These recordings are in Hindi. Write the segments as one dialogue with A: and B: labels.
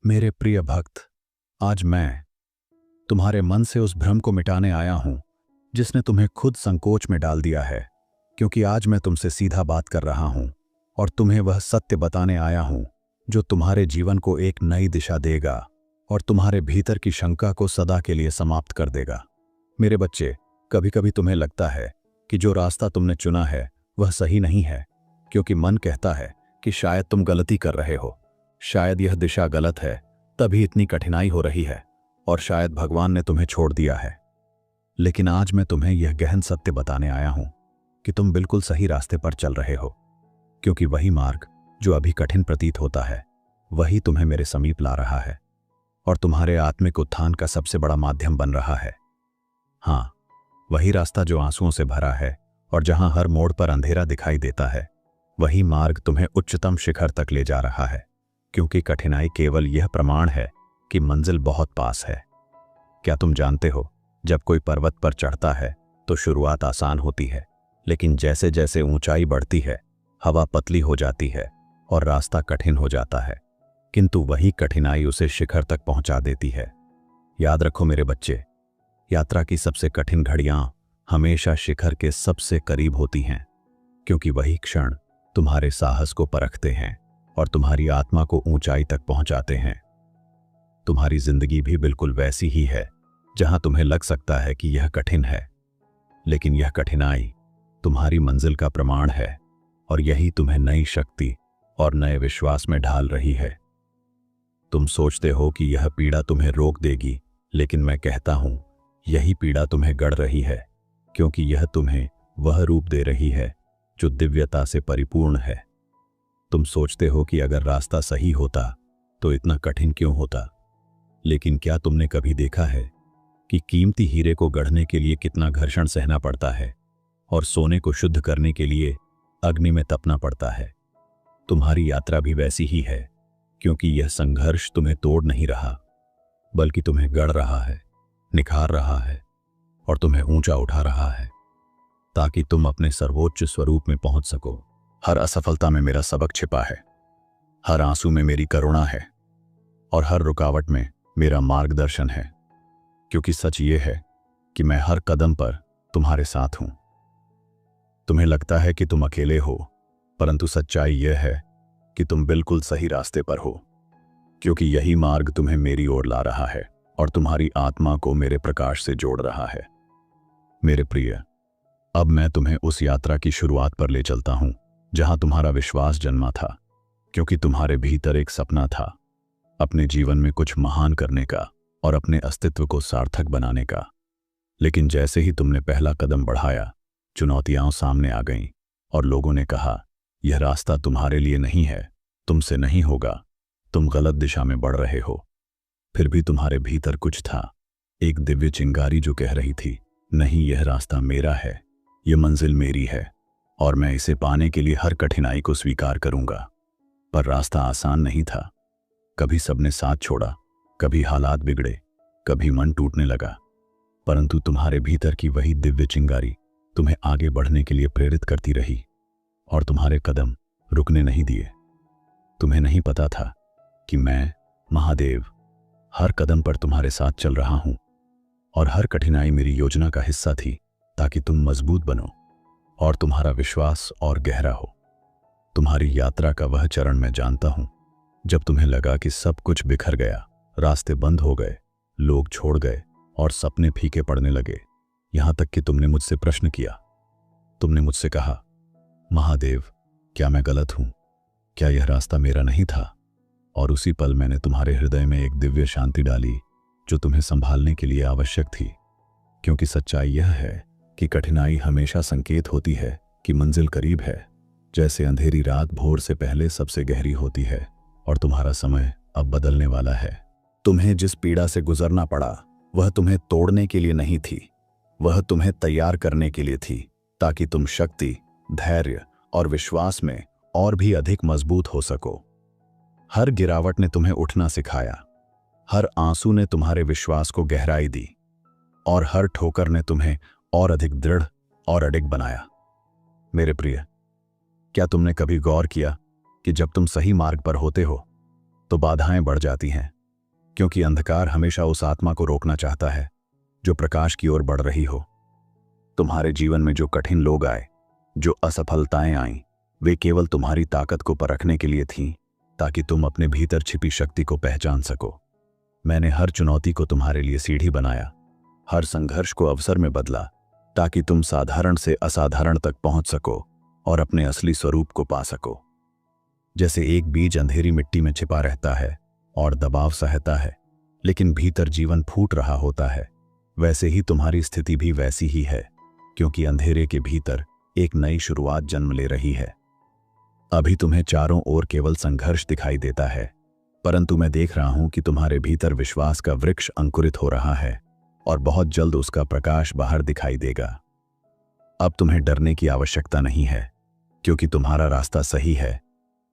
A: मेरे प्रिय भक्त, आज मैं तुम्हारे मन से उस भ्रम को मिटाने आया हूं जिसने तुम्हें खुद संकोच में डाल दिया है। क्योंकि आज मैं तुमसे सीधा बात कर रहा हूं और तुम्हें वह सत्य बताने आया हूं जो तुम्हारे जीवन को एक नई दिशा देगा और तुम्हारे भीतर की शंका को सदा के लिए समाप्त कर देगा। मेरे बच्चे, कभी कभी तुम्हें लगता है कि जो रास्ता तुमने चुना है वह सही नहीं है, क्योंकि मन कहता है कि शायद तुम गलती कर रहे हो, शायद यह दिशा गलत है, तभी इतनी कठिनाई हो रही है, और शायद भगवान ने तुम्हें छोड़ दिया है। लेकिन आज मैं तुम्हें यह गहन सत्य बताने आया हूं कि तुम बिल्कुल सही रास्ते पर चल रहे हो, क्योंकि वही मार्ग जो अभी कठिन प्रतीत होता है वही तुम्हें मेरे समीप ला रहा है और तुम्हारे आत्मिक उत्थान का सबसे बड़ा माध्यम बन रहा है। हाँ, वही रास्ता जो आंसुओं से भरा है और जहां हर मोड़ पर अंधेरा दिखाई देता है, वही मार्ग तुम्हें उच्चतम शिखर तक ले जा रहा है, क्योंकि कठिनाई केवल यह प्रमाण है कि मंजिल बहुत पास है। क्या तुम जानते हो, जब कोई पर्वत पर चढ़ता है तो शुरुआत आसान होती है, लेकिन जैसे जैसे ऊंचाई बढ़ती है हवा पतली हो जाती है और रास्ता कठिन हो जाता है, किंतु वही कठिनाई उसे शिखर तक पहुंचा देती है। याद रखो मेरे बच्चे, यात्रा की सबसे कठिन घड़ियां हमेशा शिखर के सबसे करीब होती हैं, क्योंकि वही क्षण तुम्हारे साहस को परखते हैं और तुम्हारी आत्मा को ऊंचाई तक पहुंचाते हैं। तुम्हारी जिंदगी भी बिल्कुल वैसी ही है, जहां तुम्हें लग सकता है कि यह कठिन है, लेकिन यह कठिनाई तुम्हारी मंजिल का प्रमाण है और यही तुम्हें नई शक्ति और नए विश्वास में ढाल रही है। तुम सोचते हो कि यह पीड़ा तुम्हें रोक देगी, लेकिन मैं कहता हूं यही पीड़ा तुम्हें गढ़ रही है, क्योंकि यह तुम्हें वह रूप दे रही है जो दिव्यता से परिपूर्ण है। तुम सोचते हो कि अगर रास्ता सही होता तो इतना कठिन क्यों होता, लेकिन क्या तुमने कभी देखा है कि कीमती हीरे को गढ़ने के लिए कितना घर्षण सहना पड़ता है और सोने को शुद्ध करने के लिए अग्नि में तपना पड़ता है। तुम्हारी यात्रा भी वैसी ही है, क्योंकि यह संघर्ष तुम्हें तोड़ नहीं रहा, बल्कि तुम्हें गढ़ रहा है, निखार रहा है और तुम्हें ऊंचा उठा रहा है, ताकि तुम अपने सर्वोच्च स्वरूप में पहुंच सको। हर असफलता में मेरा सबक छिपा है, हर आंसू में मेरी करुणा है और हर रुकावट में मेरा मार्गदर्शन है, क्योंकि सच ये है कि मैं हर कदम पर तुम्हारे साथ हूं। तुम्हें लगता है कि तुम अकेले हो, परंतु सच्चाई यह है कि तुम बिल्कुल सही रास्ते पर हो, क्योंकि यही मार्ग तुम्हें मेरी ओर ला रहा है और तुम्हारी आत्मा को मेरे प्रकाश से जोड़ रहा है। मेरे प्रिय, अब मैं तुम्हें उस यात्रा की शुरुआत पर ले चलता हूं जहां तुम्हारा विश्वास जन्मा था, क्योंकि तुम्हारे भीतर एक सपना था, अपने जीवन में कुछ महान करने का और अपने अस्तित्व को सार्थक बनाने का। लेकिन जैसे ही तुमने पहला कदम बढ़ाया, चुनौतियां सामने आ गईं और लोगों ने कहा, यह रास्ता तुम्हारे लिए नहीं है, तुमसे नहीं होगा, तुम गलत दिशा में बढ़ रहे हो। फिर भी तुम्हारे भीतर कुछ था, एक दिव्य चिंगारी जो कह रही थी, नहीं, यह रास्ता मेरा है, यह मंजिल मेरी है और मैं इसे पाने के लिए हर कठिनाई को स्वीकार करूंगा। पर रास्ता आसान नहीं था। कभी सबने साथ छोड़ा, कभी हालात बिगड़े, कभी मन टूटने लगा, परंतु तुम्हारे भीतर की वही दिव्य चिंगारी तुम्हें आगे बढ़ने के लिए प्रेरित करती रही और तुम्हारे कदम रुकने नहीं दिए। तुम्हें नहीं पता था कि मैं, महादेव, हर कदम पर तुम्हारे साथ चल रहा हूं और हर कठिनाई मेरी योजना का हिस्सा थी, ताकि तुम मजबूत बनो और तुम्हारा विश्वास और गहरा हो। तुम्हारी यात्रा का वह चरण मैं जानता हूं जब तुम्हें लगा कि सब कुछ बिखर गया, रास्ते बंद हो गए, लोग छोड़ गए और सपने फीके पड़ने लगे। यहां तक कि तुमने मुझसे प्रश्न किया, तुमने मुझसे कहा, महादेव, क्या मैं गलत हूं? क्या यह रास्ता मेरा नहीं था? और उसी पल मैंने तुम्हारे हृदय में एक दिव्य शांति डाली जो तुम्हें संभालने के लिए आवश्यक थी। क्योंकि सच्चाई यह है कि कठिनाई हमेशा संकेत होती है कि मंजिल करीब है। जैसे अंधेरी रात भोर से पहले सबसे गहरी होती है और तुम्हारा समय अब बदलने वाला है। तुम्हें जिस पीड़ा से गुजरना पड़ा वह तुम्हें तोड़ने के लिए नहीं थी, वह तुम्हें तैयार करने के लिए थी, ताकि तुम शक्ति, धैर्य और विश्वास में और भी अधिक मजबूत हो सको। हर गिरावट ने तुम्हें उठना सिखाया, हर आंसू ने तुम्हारे विश्वास को गहराई दी और हर ठोकर ने तुम्हें और अधिक दृढ़ और अडिग बनाया। मेरे प्रिय, क्या तुमने कभी गौर किया कि जब तुम सही मार्ग पर होते हो तो बाधाएं बढ़ जाती हैं, क्योंकि अंधकार हमेशा उस आत्मा को रोकना चाहता है जो प्रकाश की ओर बढ़ रही हो। तुम्हारे जीवन में जो कठिन लोग आए, जो असफलताएं आईं, वे केवल तुम्हारी ताकत को परखने के लिए थीं, ताकि तुम अपने भीतर छिपी शक्ति को पहचान सको। मैंने हर चुनौती को तुम्हारे लिए सीढ़ी बनाया, हर संघर्ष को अवसर में बदला, ताकि तुम साधारण से असाधारण तक पहुंच सको और अपने असली स्वरूप को पा सको। जैसे एक बीज अंधेरी मिट्टी में छिपा रहता है और दबाव सहता है, लेकिन भीतर जीवन फूट रहा होता है, वैसे ही तुम्हारी स्थिति भी वैसी ही है, क्योंकि अंधेरे के भीतर एक नई शुरुआत जन्म ले रही है। अभी तुम्हें चारों ओर केवल संघर्ष दिखाई देता है, परंतु मैं देख रहा हूं कि तुम्हारे भीतर विश्वास का वृक्ष अंकुरित हो रहा है और बहुत जल्द उसका प्रकाश बाहर दिखाई देगा। अब तुम्हें डरने की आवश्यकता नहीं है, क्योंकि तुम्हारा रास्ता सही है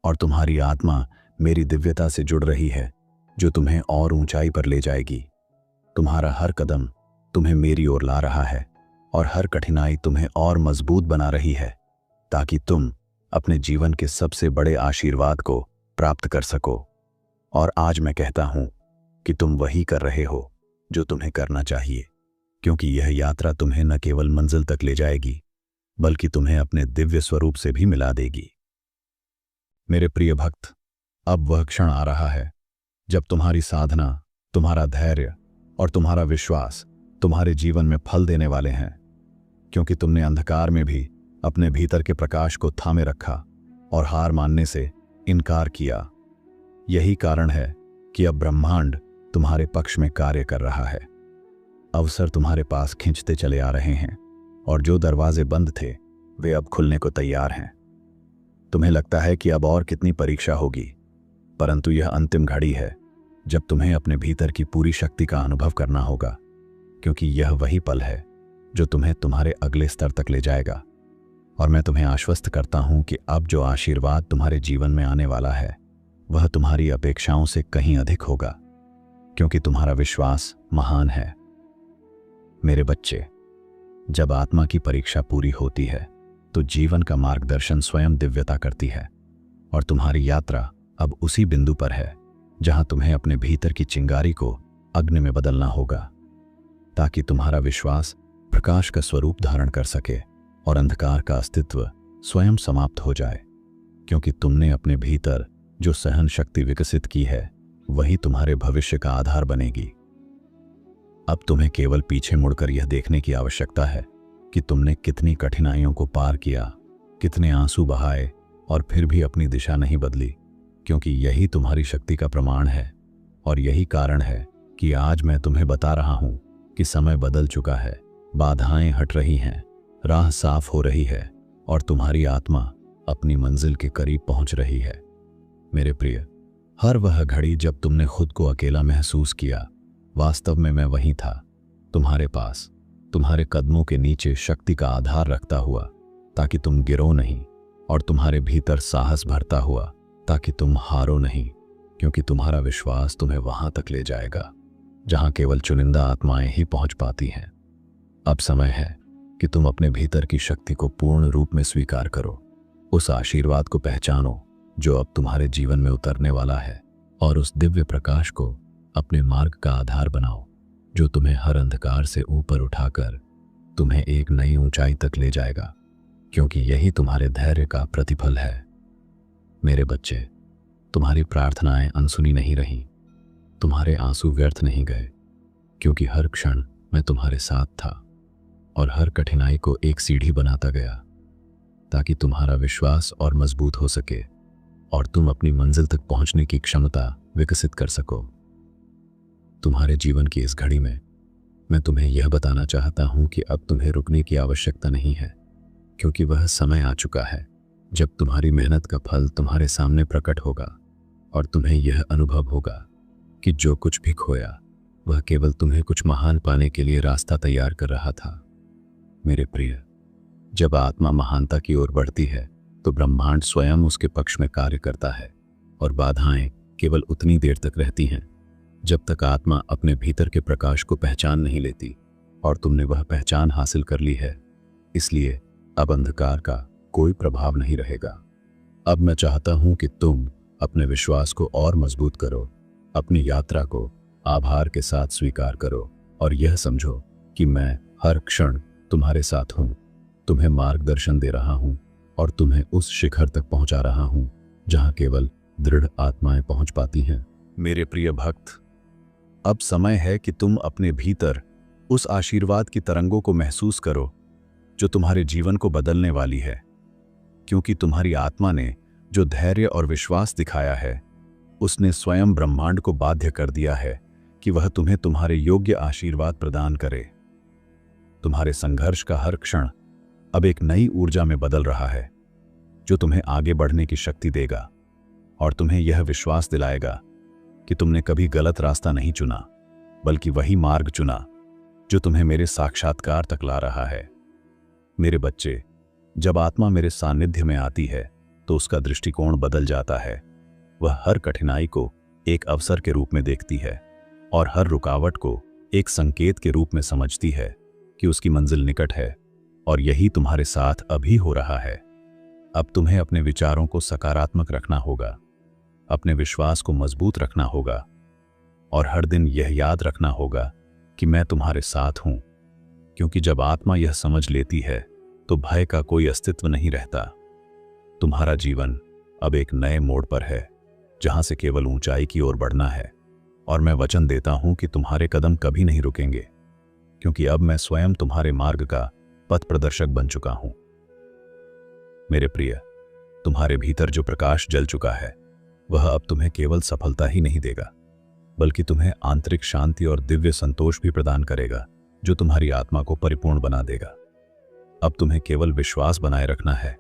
A: और तुम्हारी आत्मा मेरी दिव्यता से जुड़ रही है, जो तुम्हें और ऊंचाई पर ले जाएगी। तुम्हारा हर कदम तुम्हें मेरी ओर ला रहा है और हर कठिनाई तुम्हें और मजबूत बना रही है, ताकि तुम अपने जीवन के सबसे बड़े आशीर्वाद को प्राप्त कर सको। और आज मैं कहता हूं कि तुम वही कर रहे हो जो तुम्हें करना चाहिए, क्योंकि यह यात्रा तुम्हें न केवल मंजिल तक ले जाएगी, बल्कि तुम्हें अपने दिव्य स्वरूप से भी मिला देगी। मेरे प्रिय भक्त, अब वह क्षण आ रहा है जब तुम्हारी साधना, तुम्हारा धैर्य और तुम्हारा विश्वास तुम्हारे जीवन में फल देने वाले हैं, क्योंकि तुमने अंधकार में भी अपने भीतर के प्रकाश को थामे रखा और हार मानने से इनकार किया। यही कारण है कि अब ब्रह्मांड तुम्हारे पक्ष में कार्य कर रहा है। अवसर तुम्हारे पास खींचते चले आ रहे हैं और जो दरवाजे बंद थे वे अब खुलने को तैयार हैं। तुम्हें लगता है कि अब और कितनी परीक्षा होगी, परंतु यह अंतिम घड़ी है जब तुम्हें अपने भीतर की पूरी शक्ति का अनुभव करना होगा, क्योंकि यह वही पल है जो तुम्हें तुम्हारे अगले स्तर तक ले जाएगा। और मैं तुम्हें आश्वस्त करता हूं कि अब जो आशीर्वाद तुम्हारे जीवन में आने वाला है वह तुम्हारी अपेक्षाओं से कहीं अधिक होगा, क्योंकि तुम्हारा विश्वास महान है। मेरे बच्चे, जब आत्मा की परीक्षा पूरी होती है तो जीवन का मार्गदर्शन स्वयं दिव्यता करती है, और तुम्हारी यात्रा अब उसी बिंदु पर है जहां तुम्हें अपने भीतर की चिंगारी को अग्नि में बदलना होगा, ताकि तुम्हारा विश्वास प्रकाश का स्वरूप धारण कर सके और अंधकार का अस्तित्व स्वयं समाप्त हो जाए। क्योंकि तुमने अपने भीतर जो सहन शक्ति विकसित की है वही तुम्हारे भविष्य का आधार बनेगी। अब तुम्हें केवल पीछे मुड़कर यह देखने की आवश्यकता है कि तुमने कितनी कठिनाइयों को पार किया, कितने आंसू बहाए और फिर भी अपनी दिशा नहीं बदली, क्योंकि यही तुम्हारी शक्ति का प्रमाण है। और यही कारण है कि आज मैं तुम्हें बता रहा हूं कि समय बदल चुका है, बाधाएं हट रही हैं, राह साफ हो रही है और तुम्हारी आत्मा अपनी मंजिल के करीब पहुंच रही है। मेरे प्रिय, हर वह घड़ी जब तुमने खुद को अकेला महसूस किया, वास्तव में मैं वहीं था, तुम्हारे पास, तुम्हारे कदमों के नीचे शक्ति का आधार रखता हुआ, ताकि तुम गिरो नहीं, और तुम्हारे भीतर साहस भरता हुआ ताकि तुम हारो नहीं, क्योंकि तुम्हारा विश्वास तुम्हें वहां तक ले जाएगा जहां केवल चुनिंदा आत्माएं ही पहुंच पाती हैं। अब समय है कि तुम अपने भीतर की शक्ति को पूर्ण रूप में स्वीकार करो, उस आशीर्वाद को पहचानो जो अब तुम्हारे जीवन में उतरने वाला है, और उस दिव्य प्रकाश को अपने मार्ग का आधार बनाओ, जो तुम्हें हर अंधकार से ऊपर उठाकर तुम्हें एक नई ऊंचाई तक ले जाएगा, क्योंकि यही तुम्हारे धैर्य का प्रतिफल है। मेरे बच्चे, तुम्हारी प्रार्थनाएं अनसुनी नहीं रहीं, तुम्हारे आंसू व्यर्थ नहीं गए, क्योंकि हर क्षण मैं तुम्हारे साथ था और हर कठिनाई को एक सीढ़ी बनाता गया, ताकि तुम्हारा विश्वास और मजबूत हो सके और तुम अपनी मंजिल तक पहुंचने की क्षमता विकसित कर सको। तुम्हारे जीवन की इस घड़ी में मैं तुम्हें यह बताना चाहता हूं कि अब तुम्हें रुकने की आवश्यकता नहीं है, क्योंकि वह समय आ चुका है जब तुम्हारी मेहनत का फल तुम्हारे सामने प्रकट होगा और तुम्हें यह अनुभव होगा कि जो कुछ भी खोया वह केवल तुम्हें कुछ महान पाने के लिए रास्ता तैयार कर रहा था। मेरे प्रिय, जब आत्मा महानता की ओर बढ़ती है तो ब्रह्मांड स्वयं उसके पक्ष में कार्य करता है, और बाधाएं केवल उतनी देर तक रहती हैं जब तक आत्मा अपने भीतर के प्रकाश को पहचान नहीं लेती, और तुमने वह पहचान हासिल कर ली है, इसलिए अब अंधकार का कोई प्रभाव नहीं रहेगा। अब मैं चाहता हूं कि तुम अपने विश्वास को और मजबूत करो, अपनी यात्रा को आभार के साथ स्वीकार करो और यह समझो कि मैं हर क्षण तुम्हारे साथ हूं, तुम्हें मार्गदर्शन दे रहा हूं और तुम्हें उस शिखर तक पहुंचा रहा हूं जहां केवल दृढ़ आत्माएं पहुंच पाती हैं। मेरे प्रिय भक्त, अब समय है कि तुम अपने भीतर उस आशीर्वाद की तरंगों को महसूस करो जो तुम्हारे जीवन को बदलने वाली है, क्योंकि तुम्हारी आत्मा ने जो धैर्य और विश्वास दिखाया है, उसने स्वयं ब्रह्मांड को बाध्य कर दिया है कि वह तुम्हें तुम्हारे योग्य आशीर्वाद प्रदान करे। तुम्हारे संघर्ष का हर क्षण अब एक नई ऊर्जा में बदल रहा है जो तुम्हें आगे बढ़ने की शक्ति देगा और तुम्हें यह विश्वास दिलाएगा कि तुमने कभी गलत रास्ता नहीं चुना, बल्कि वही मार्ग चुना जो तुम्हें मेरे साक्षात्कार तक ला रहा है। मेरे बच्चे, जब आत्मा मेरे सानिध्य में आती है तो उसका दृष्टिकोण बदल जाता है। वह हर कठिनाई को एक अवसर के रूप में देखती है और हर रुकावट को एक संकेत के रूप में समझती है कि उसकी मंजिल निकट है। और यही तुम्हारे साथ अभी हो रहा है। अब तुम्हें अपने विचारों को सकारात्मक रखना होगा, अपने विश्वास को मजबूत रखना होगा और हर दिन यह याद रखना होगा कि मैं तुम्हारे साथ हूं, क्योंकि जब आत्मा यह समझ लेती है तो भय का कोई अस्तित्व नहीं रहता। तुम्हारा जीवन अब एक नए मोड़ पर है जहां से केवल ऊंचाई की ओर बढ़ना है और मैं वचन देता हूं कि तुम्हारे कदम कभी नहीं रुकेंगे, क्योंकि अब मैं स्वयं तुम्हारे मार्ग का पथ प्रदर्शक बन चुका हूं। मेरे प्रिय, तुम्हारे भीतर जो प्रकाश जल चुका है वह अब तुम्हें केवल सफलता ही नहीं देगा, बल्कि तुम्हें आंतरिक शांति और दिव्य संतोष भी प्रदान करेगा जो तुम्हारी आत्मा को परिपूर्ण बना देगा। अब तुम्हें केवल विश्वास बनाए रखना है,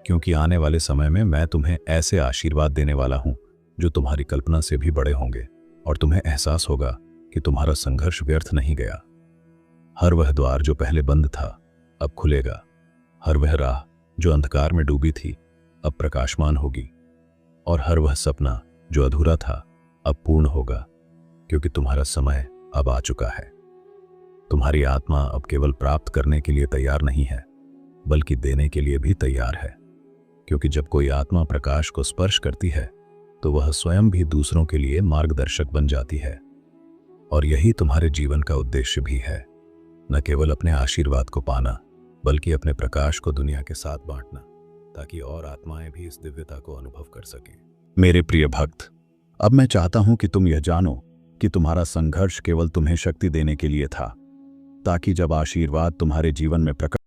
A: क्योंकि आने वाले समय में मैं तुम्हें ऐसे आशीर्वाद देने वाला हूं जो तुम्हारी कल्पना से भी बड़े होंगे और तुम्हें एहसास होगा कि तुम्हारा संघर्ष व्यर्थ नहीं गया। हर वह द्वार जो पहले बंद था अब खुलेगा, हर वह राह जो अंधकार में डूबी थी अब प्रकाशमान होगी और हर वह सपना जो अधूरा था अब पूर्ण होगा, क्योंकि तुम्हारा समय अब आ चुका है। तुम्हारी आत्मा अब केवल प्राप्त करने के लिए तैयार नहीं है, बल्कि देने के लिए भी तैयार है, क्योंकि जब कोई आत्मा प्रकाश को स्पर्श करती है तो वह स्वयं भी दूसरों के लिए मार्गदर्शक बन जाती है। और यही तुम्हारे जीवन का उद्देश्य भी है, न केवल अपने आशीर्वाद को पाना, बल्कि अपने प्रकाश को दुनिया के साथ बांटना, ताकि और आत्माएं भी इस दिव्यता को अनुभव कर सकें। मेरे प्रिय भक्त, अब मैं चाहता हूं कि तुम यह जानो कि तुम्हारा संघर्ष केवल तुम्हें शक्ति देने के लिए था, ताकि जब आशीर्वाद तुम्हारे जीवन में प्रकट